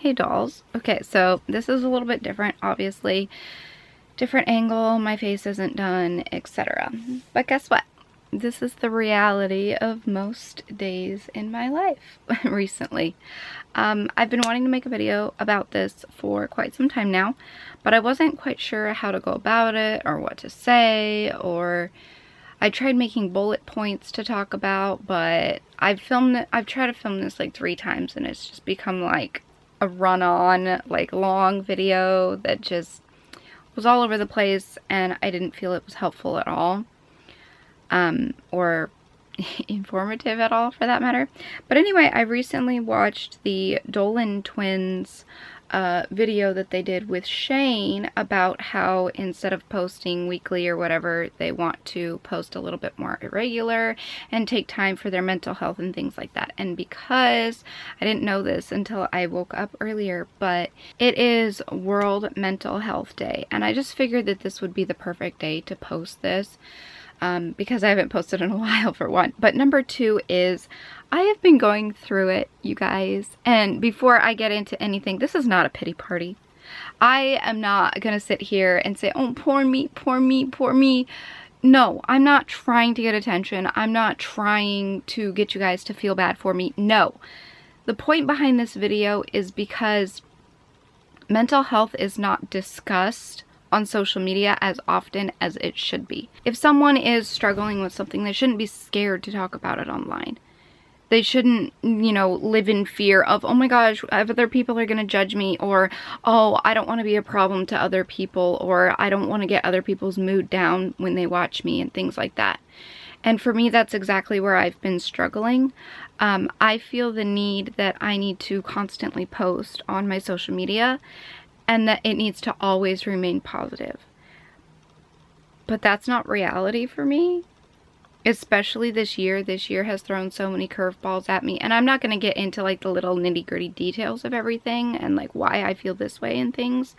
Hey dolls. Okay, so this is a little bit different, obviously. Different angle, my face isn't done, etc. But guess what? This is the reality of most days in my life recently. I've been wanting to make a video about this for quite some time now, but I wasn't quite sure how to go about it or what to say, or I tried making bullet points to talk about, but I've tried to film this like 3 times and it's just become like a run-on, like long video that just was all over the place, and I didn't feel it was helpful at all, or informative at all for that matter. But anyway, I recently watched the Dolan twins video that they did with Shane about how instead of posting weekly or whatever, they want to post a little bit more irregular and take time for their mental health and things like that. And because I didn't know this until I woke up earlier, but it is World Mental Health Day, and I just figured that this would be the perfect day to post this. Because I haven't posted in a while, for one. But number 2 is I have been going through it, you guys. And before I get into anything, this is not a pity party. I am not gonna sit here and say, oh, poor me, poor me, poor me. No, I'm not trying to get attention. I'm not trying to get you guys to feel bad for me. No. The point behind this video is because mental health is not discussed on social media as often as it should be. If someone is struggling with something, they shouldn't be scared to talk about it online. They shouldn't, you know, live in fear of, oh my gosh, other people are gonna judge me, or, oh, I don't want to be a problem to other people, or I don't want to get other people's mood down when they watch me, and things like that. And for me, that's exactly where I've been struggling. I feel the need that I need to constantly post on my social media, and that it needs to always remain positive. But that's not reality for me, especially this year. This year has thrown so many curveballs at me, and I'm not going to get into like the little nitty-gritty details of everything and like why I feel this way and things.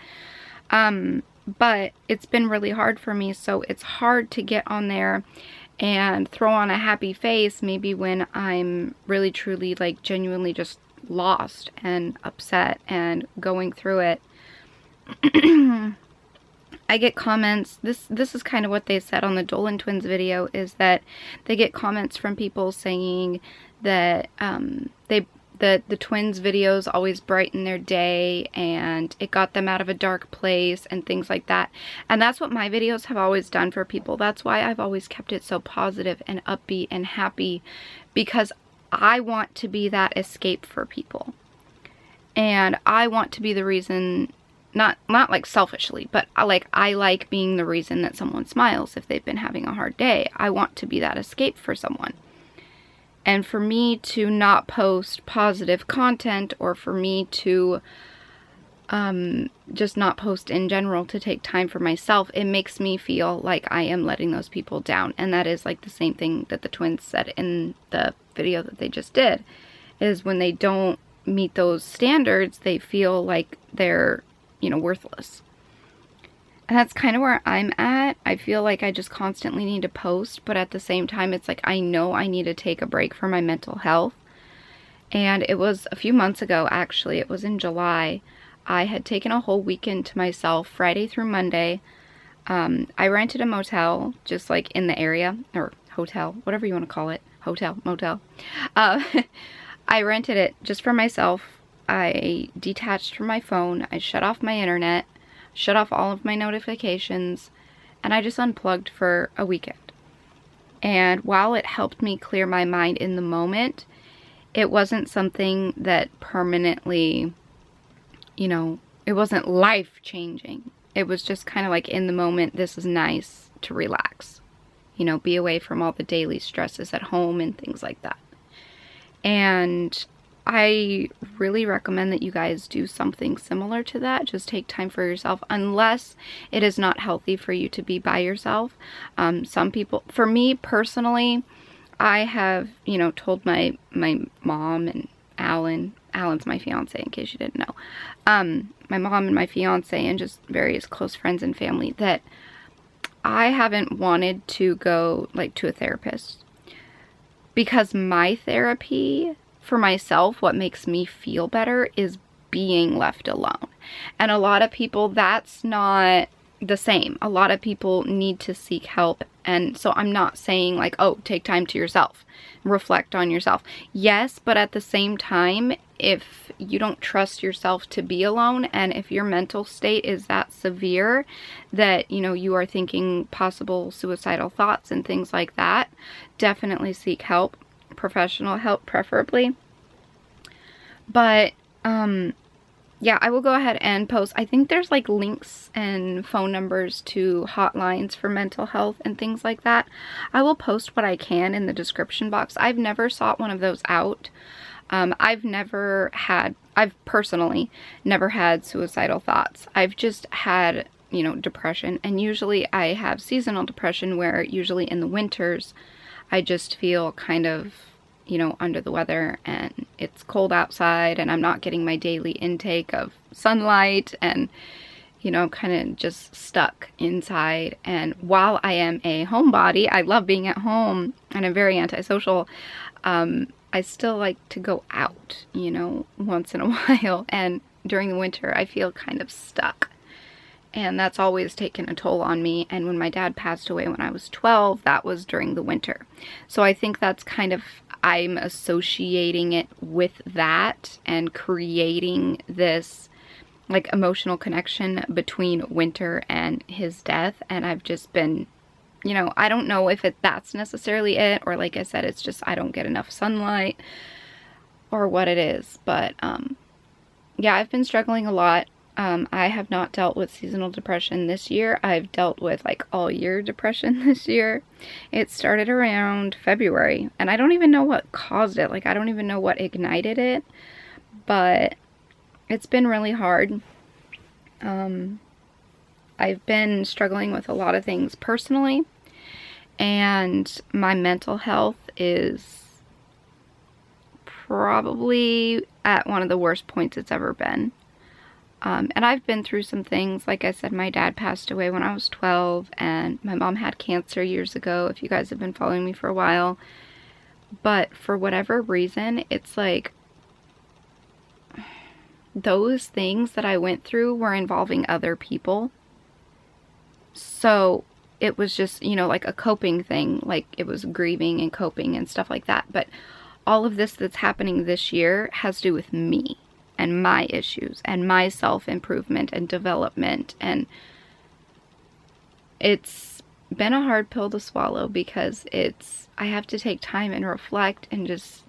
But it's been really hard for me, so it's hard to get on there and throw on a happy face maybe when I'm really truly like genuinely just lost and upset and going through it. I get comments, this is kind of what they said on the Dolan twins video, is that they get comments from people saying that the twins videos always brighten their day and it got them out of a dark place and things like that. And that's what my videos have always done for people. That's why I've always kept it so positive and upbeat and happy, because I want to be that escape for people. And I want to be the reason, not like selfishly, but I like being the reason that someone smiles if they've been having a hard day. I want to be that escape for someone. And for me to not post positive content, or for me to just not post in general, to take time for myself, it makes me feel like I am letting those people down. And that is like the same thing that the twins said in the video that they just did, is when they don't meet those standards, they feel like they're, you know, worthless. And that's kind of where I'm at. I feel like I just constantly need to post, but at the same time, it's like I know I need to take a break for my mental health. And it was a few months ago, actually. It was in July. I had taken a whole weekend to myself, Friday through Monday. I rented a motel, just like in the area, or hotel, whatever you want to call it. Hotel, motel. I rented it just for myself. I detached from my phone, I shut off my internet, shut off all of my notifications, and I just unplugged for a weekend. And while it helped me clear my mind in the moment, it wasn't something that permanently, you know, it wasn't life-changing. It was just kind of like in the moment, this is nice to relax. You know, be away from all the daily stresses at home and things like that. And I really recommend that you guys do something similar to that. Just take time for yourself, unless it is not healthy for you to be by yourself. Some people, for me personally, I have, you know, told my mom and Alan's my fiance, in case you didn't know, my mom and my fiance and just various close friends and family, that I haven't wanted to go like to a therapist, because my therapy for myself, what makes me feel better, is being left alone. And a lot of people, that's not the same. A lot of people need to seek help. And so I'm not saying like, oh, take time to yourself, reflect on yourself. Yes, but at the same time, if you don't trust yourself to be alone, and if your mental state is that severe that, you know, you are thinking possible suicidal thoughts and things like that, definitely seek help, professional help preferably. But, yeah, I will go ahead and post. I think there's like links and phone numbers to hotlines for mental health and things like that. I will post what I can in the description box. I've never sought one of those out. I've personally never had suicidal thoughts. I've just had, you know, depression. And usually I have seasonal depression where usually in the winters I just feel kind of, you know, under the weather and it's cold outside and I'm not getting my daily intake of sunlight and, you know, kind of just stuck inside. And while I am a homebody, I love being at home and I'm very antisocial, I still like to go out, you know, once in a while. And during the winter, I feel kind of stuck. And that's always taken a toll on me. And when my dad passed away when I was 12, that was during the winter. So I think that's kind of, I'm associating it with that and creating this like emotional connection between winter and his death. And I've just been, you know, I don't know if that's necessarily it, or like I said, it's just I don't get enough sunlight or what it is. But yeah, I've been struggling a lot. I have not dealt with seasonal depression this year. I've dealt with like all year depression this year. It started around February and I don't even know what caused it. Like I don't even know what ignited it, but it's been really hard. I've been struggling with a lot of things personally, and my mental health is probably at one of the worst points it's ever been. And I've been through some things. Like I said, my dad passed away when I was 12, and my mom had cancer years ago, if you guys have been following me for a while. But for whatever reason, it's like those things that I went through were involving other people. So it was just, you know, like a coping thing. Like it was grieving and coping and stuff like that. But all of this that's happening this year has to do with me and my issues and my self-improvement and development. And it's been a hard pill to swallow because I have to take time and reflect and just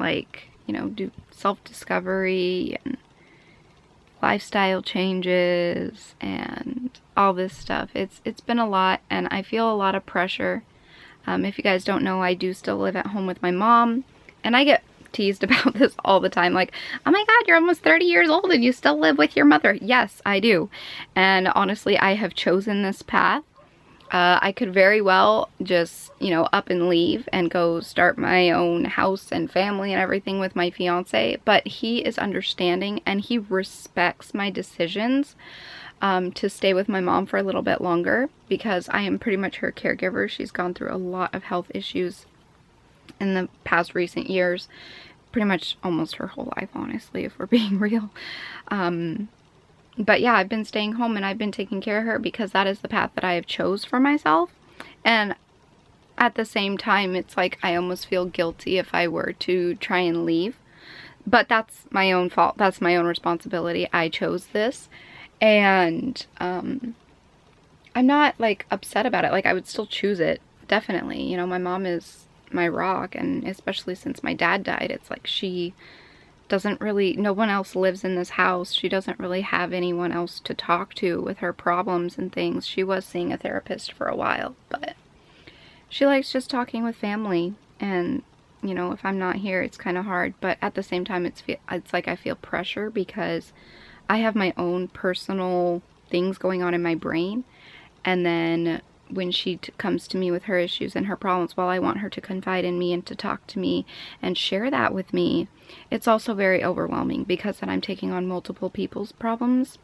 like, you know, do self-discovery and lifestyle changes and all this stuff. It's been a lot, and I feel a lot of pressure. If you guys don't know, I do still live at home with my mom, and I get teased about this all the time, like, oh my god, you're almost 30 years old and you still live with your mother. Yes, I do. And honestly, I have chosen this path. I could very well just, you know, up and leave and go start my own house and family and everything with my fiance, but he is understanding and he respects my decisions to stay with my mom for a little bit longer because I am pretty much her caregiver. She's gone through a lot of health issues in the past recent years, pretty much almost her whole life, honestly, if we're being real. But yeah, I've been staying home and I've been taking care of her because that is the path that I have chose for myself. And at the same time, it's like I almost feel guilty if I were to try and leave. But that's my own fault. That's my own responsibility. I chose this. And I'm not like upset about it. Like I would still choose it. Definitely. You know, my mom is my rock, and especially since my dad died, it's like she doesn't really, no one else lives in this house. She doesn't really have anyone else to talk to with her problems and things. She was seeing a therapist for a while, but she likes just talking with family. And, you know, if I'm not here, it's kind of hard. But at the same time, it's like I feel pressure because I have my own personal things going on in my brain. And then when she comes to me with her issues and her problems, while I want her to confide in me and to talk to me and share that with me, it's also very overwhelming because then I'm taking on multiple people's problems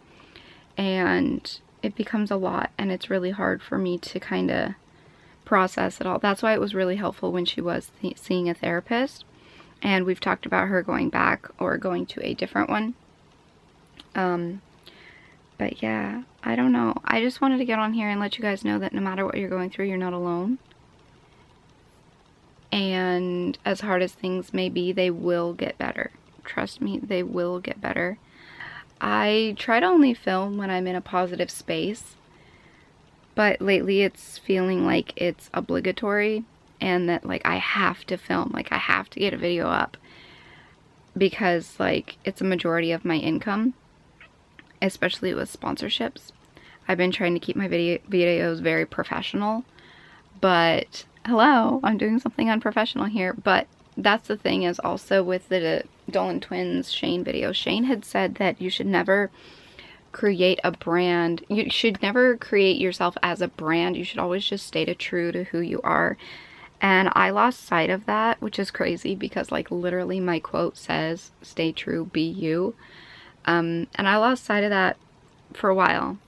and it becomes a lot, and it's really hard for me to kind of process it all. That's why it was really helpful when she was seeing a therapist. and we've talked about her going back or going to a different one. But yeah, I don't know. I just wanted to get on here and let you guys know that no matter what you're going through, you're not alone. And as hard as things may be, they will get better. Trust me, they will get better. I try to only film when I'm in a positive space, but lately it's feeling like it's obligatory and that like I have to film, like I have to get a video up because like it's a majority of my income, especially with sponsorships. I've been trying to keep my videos very professional, but hello, I'm doing something unprofessional here. But that's the thing is also with the Dolan Twins Shane video. Shane had said that you should never create a brand. You should never create yourself as a brand. You should always just stay true to who you are. And I lost sight of that, which is crazy because like literally my quote says, stay true, be you. And I lost sight of that for a while.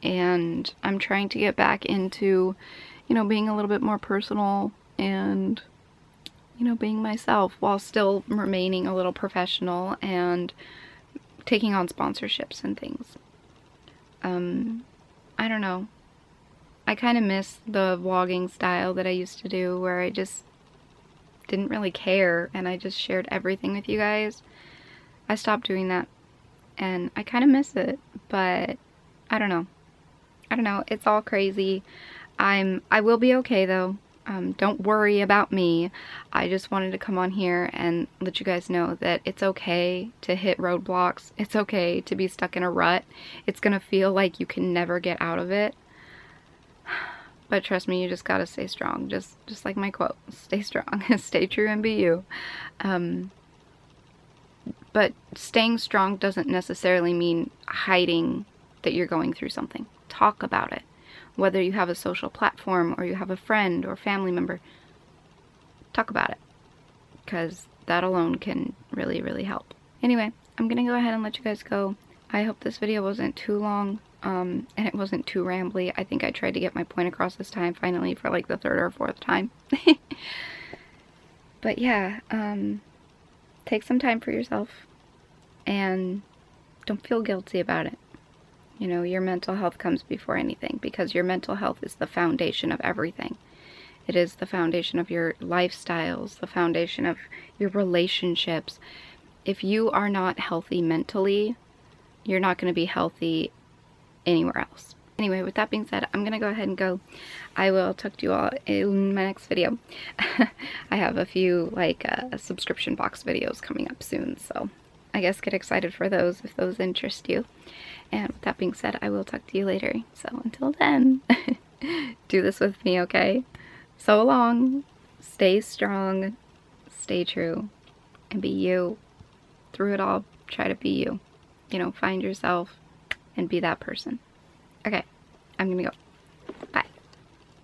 And I'm trying to get back into, you know, being a little bit more personal and, you know, being myself while still remaining a little professional and taking on sponsorships and things. I don't know. I kind of miss the vlogging style that I used to do where I just didn't really care and I just shared everything with you guys. I stopped doing that and I kind of miss it, but I don't know. I don't know. It's all crazy. I will be okay though. Don't worry about me. I just wanted to come on here and let you guys know that it's okay to hit roadblocks. It's okay to be stuck in a rut. It's gonna feel like you can never get out of it. But trust me, you just gotta stay strong. Just like my quote, stay strong, stay true and be you. But staying strong doesn't necessarily mean hiding that you're going through something. Talk about it. Whether you have a social platform or you have a friend or family member, talk about it. Because that alone can really, really help. Anyway, I'm gonna go ahead and let you guys go. I hope this video wasn't too long. And it wasn't too rambly. I think I tried to get my point across this time, finally, for like the third or fourth time. But yeah, take some time for yourself and don't feel guilty about it. You know, your mental health comes before anything because your mental health is the foundation of everything. It is the foundation of your lifestyles, the foundation of your relationships. If you are not healthy mentally, you're not going to be healthy anywhere else. Anyway, with that being said, I'm gonna go ahead and go. I will talk to you all in my next video. I have a few like subscription box videos coming up soon, so I guess get excited for those if those interest you. And with that being said, I will talk to you later. So until then, do this with me, okay? So long. Stay strong, stay true, and be you. Through it all, try to be you. You know, find yourself and be that person. Okay, I'm gonna go. Bye.